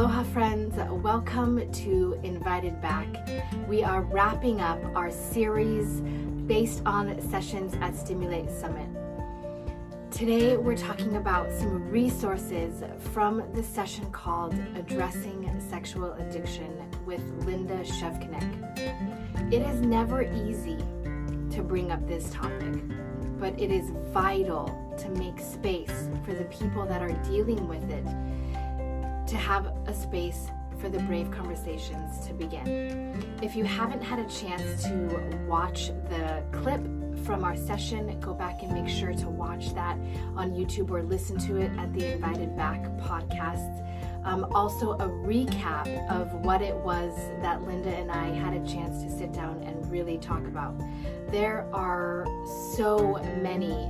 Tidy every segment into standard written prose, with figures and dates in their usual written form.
Aloha friends, welcome to Invited Back. We are wrapping up our series based on sessions at Stimulate Summit. Today we're talking about some resources from the session called Addressing Sexual Addiction with Linda Shevkenek. It is never easy to bring up this topic, but it is vital to make space for the people that are dealing with it, to have a space for the brave conversations to begin. If you haven't had a chance to watch the clip from our session, go back and make sure to watch that on YouTube or listen to it at the Invited Back podcast. Also a recap of what it was that Linda and I had a chance to sit down and really talk about. There are so many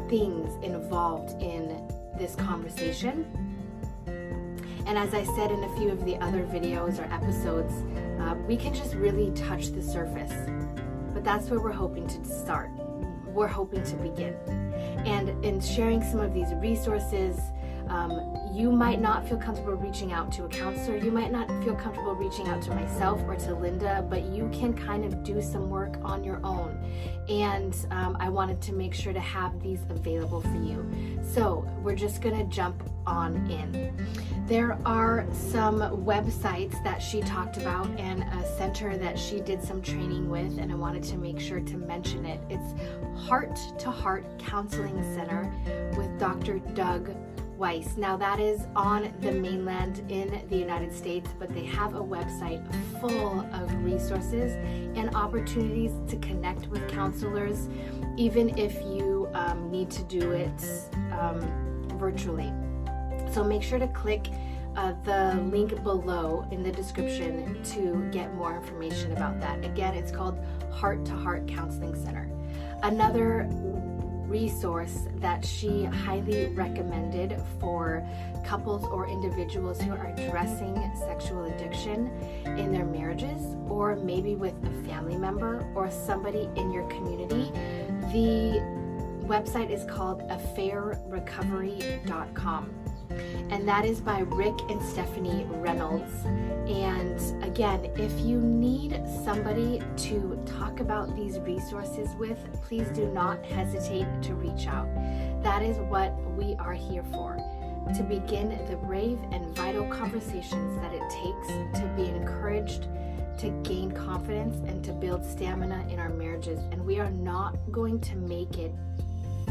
things involved in this conversation. And as I said in a few of the other videos or episodes, we can just really touch the surface. But that's where we're hoping to start. We're hoping to begin. And in sharing some of these resources, you might not feel comfortable reaching out to a counselor. You might not feel comfortable reaching out to myself or to Linda, but you can kind of do some work on your own. And I wanted to make sure to have these available for you. So we're just gonna jump on in. There are some websites that she talked about and a center that she did some training with, and I wanted to make sure to mention it. It's Heart to Heart Counseling Center with Dr. Doug Weiss. Now that is on the mainland in the United States, but they have a website full of resources and opportunities to connect with counselors, even if you need to do it virtually. So make sure to click the link below in the description to get more information about that. Again, it's called Heart to Heart Counseling Center. Another resource that she highly recommended for couples or individuals who are addressing sexual addiction in their marriages, or maybe with a family member or somebody in your community. The website is called affairrecovery.com. And that is by Rick and Stephanie Reynolds. And again, if you need somebody to talk about these resources with, please do not hesitate to reach out. That is what we are here for, to begin the brave and vital conversations that it takes to be encouraged, to gain confidence, and to build stamina in our marriages. And we are not going to make it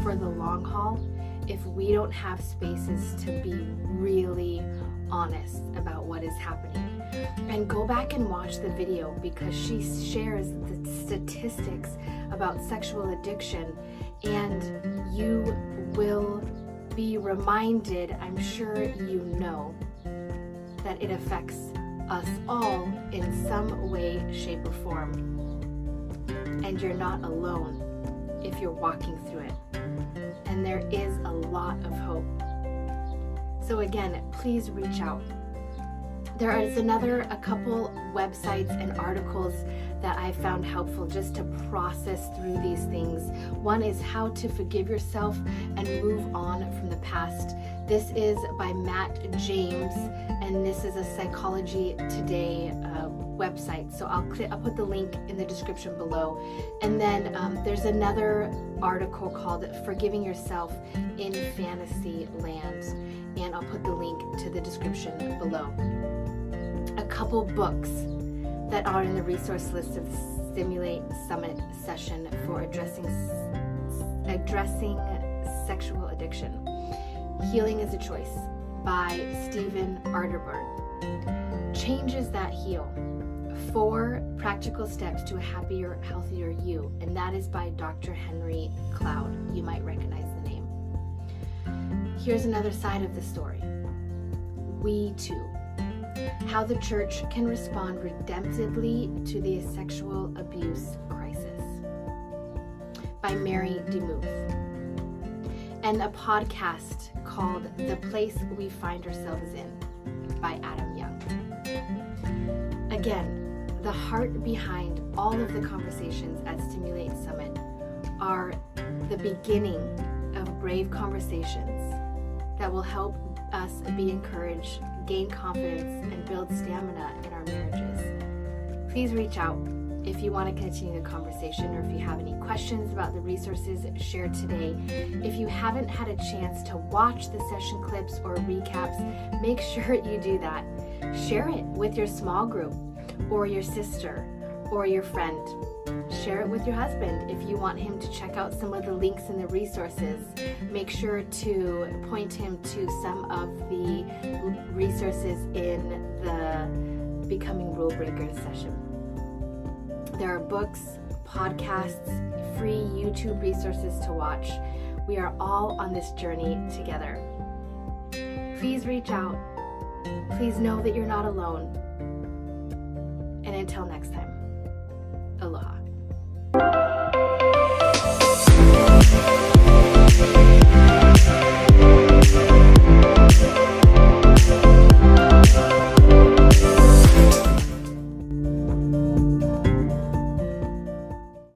for the long haul if we don't have spaces to be really honest about what is happening. And go back and watch the video, because she shares the statistics about sexual addiction, and you will be reminded, I'm sure you know, that it affects us all in some way, shape, or form. And you're not alone if you're walking through it. And there is a lot of hope. So again, please reach out. There is a couple websites and articles that I found helpful just to process through these things. One is How to Forgive Yourself and Move On from the Past. This is by Matt James, and this is a Psychology Today website. So I'll put the link in the description below. And then there's another article called Forgiving Yourself in Fantasy Land, and I'll put the link to the description below. A couple books that are in the resource list of Stimulate Summit session for addressing sexual addiction. Healing is a Choice by Stephen Arterburn. Changes That Heal. 4 Practical Steps to a Happier, Healthier You, and that is by Dr. Henry Cloud. You might recognize the name. Here's another side of the story. We Too. How the Church Can Respond Redemptively to the Sexual Abuse Crisis by Mary DeMuth. And a podcast called The Place We Find Ourselves In by Adam Young. Again, the heart behind all of the conversations at Stimulate Summit are the beginning of brave conversations that will help us be encouraged, gain confidence, and build stamina in our marriages. Please reach out if you want to continue the conversation, or if you have any questions about the resources shared today. If you haven't had a chance to watch the session clips or recaps, make sure you do that. Share it with your small group, or your sister, or your friend. Share it with your husband if you want him to check out some of the links and the resources. Make sure to point him to some of the resources in the Becoming Rule Breakers session. There are books, podcasts, free YouTube resources to watch. We are all on this journey together. Please reach out. Please know that you're not alone. And until next time, aloha.